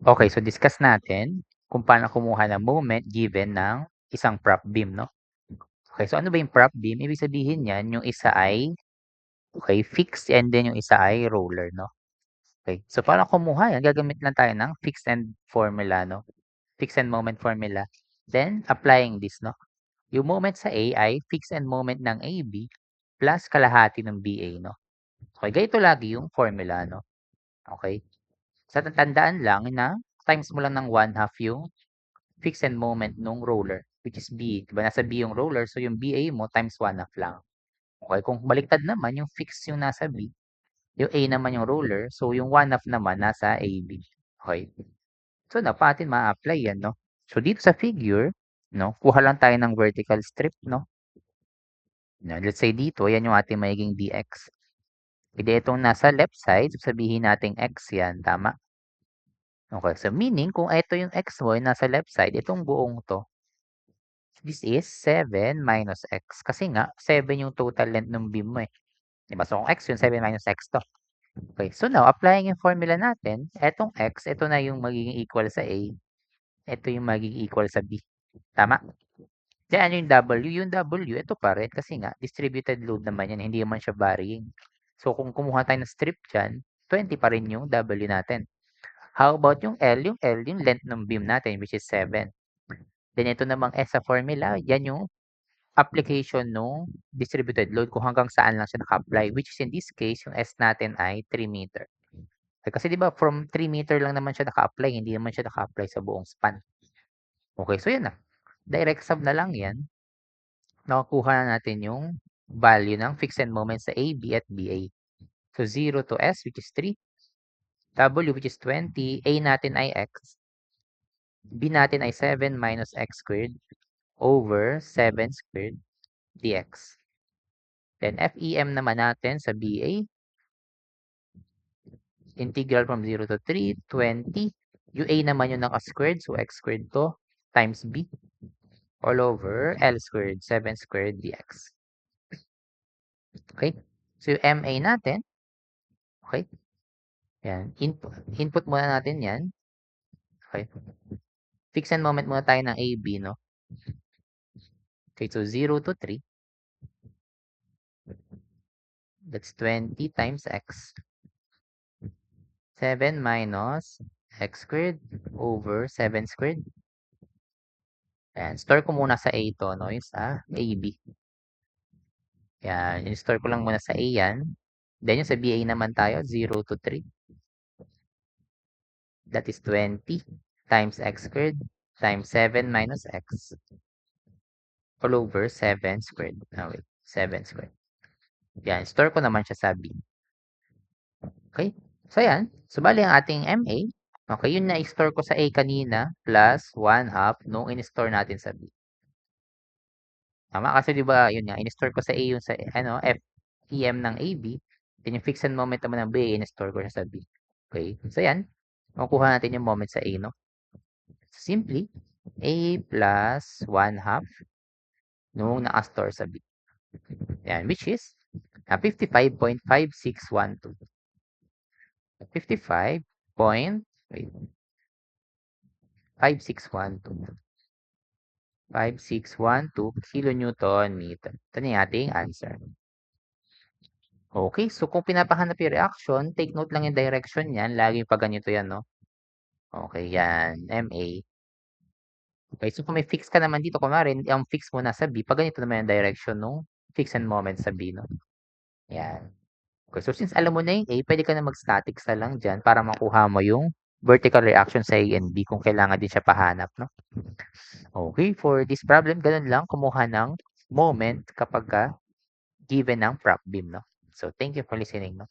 Okay, so discuss natin kung paano kumuha ng moment given ng isang prop beam, no? Okay, so ano ba yung prop beam? Ibig sabihin niyan, yung isa ay, okay, fixed and then yung isa ay roller, no? Okay, so para kumuha yan, gagamit lang tayo ng fixed and formula, no? Fixed and moment formula. Then, applying this, no? Yung moment sa A ay fixed and moment ng AB plus kalahati ng BA, no? Okay, ganito lagi yung formula, no? Okay? Sa tandaan lang na times mo lang ng 1/2 yung fix and moment nung roller, which is B. Diba nasa B yung roller, so yung BA mo times 1/2 lang. Okay, kung baliktad naman, yung fix yung nasa B, yung A naman yung roller, so yung 1/2 naman nasa AB. Okay. So, na natin ma-apply yan, no? So, dito sa figure, no, kuha lang tayo ng vertical strip, no? Now, let's say dito, yan yung ating magiging dx. Hindi itong nasa left side, sabihin nating x yan, tama? Okay, so meaning, kung ito yung x mo, yung nasa left side, itong buong to, this is 7 minus x. Kasi nga, 7 yung total length ng beam mo eh. Diba? So, kung x yun, 7 minus x to. Okay, so now, applying yung formula natin, etong x, ito na yung magiging equal sa A. Ito yung magiging equal sa B. Tama? Then, ano yung W? Yung W, ito pa rin. Kasi nga, distributed load naman yan. Hindi naman siya varying. So, kung kumuha tayo ng strip dyan, 20 pa rin yung W natin. How about yung L? Yung L, yung length ng beam natin, which is 7. Then, ito namang S sa formula, yan yung application nung distributed load kung hanggang saan lang siya naka-apply, which is in this case, yung S natin ay 3 meter. Kasi di ba from 3 meter lang naman siya naka-apply, hindi naman siya naka-apply sa buong span. Okay, so yan na. Direct sum na lang yan. Nakukuha na natin yung value ng fixed end moment sa A, B, at BA. So 0 to S, which is 3. W, which is 20. A natin ay X. B natin ay 7 minus X squared over 7 squared dx. Then, FEM naman natin sa BA, integral from 0 to 3, 20. Yung A naman yung naka-squared, so X squared to, times B, all over L squared, 7 squared dx. Okay? So, yung MA natin, okay? Yan. Input muna natin yan. Okay? Fix and moment muna tayo ng AB, no? Okay, so 0 to 3. That's 20 times X. 7 minus X squared over 7 squared. Ayan, store ko muna sa A to, no? Yung sa AB. Yan, in-store ko lang muna sa A yan. Then yung sa BA naman tayo, 0 to 3. That is 20 times X squared times 7 minus X all over 7 squared. Oh, wait, 7 squared. Yan, store ko naman siya sa B. Okay? So, yan. So, bali ang ating MA. Okay, yun na i-store ko sa A kanina plus 1/2 nung in-store natin sa B. Tama? Kasi di ba, yun nga, in-store ko sa A yung sa, ano, FEM ng AB. Then yung fixed moment naman ng B, in-store ko siya sa B. Okay? So, yan. Makukuha natin yung moment sa A, no? Simply, A plus 1/2 nung naka-store sa B. Yan, which is 55.5612. 55 point, wait, 5612. 5612 kilonewton meter. Ito na yung ating answer. Okay, so kung pinapahanap yung reaction, take note lang yung direction yan. Lagi pa ganito yan, no? Okay, yan. MA. Okay, so kung may fix ka naman dito, kunwari, ang fix mo nasa B, pag ganito naman yung direction nung fix and moment sa B, no? Yan. Okay, so since alam mo na yung A, pwede ka na mag-statics na lang dyan para makuha mo yung vertical reaction sa A and B kung kailangan din siya pahanap, no? Okay, for this problem, ganun lang, kumuha ng moment kapag given ng prop beam, no? So, thank you for listening, no?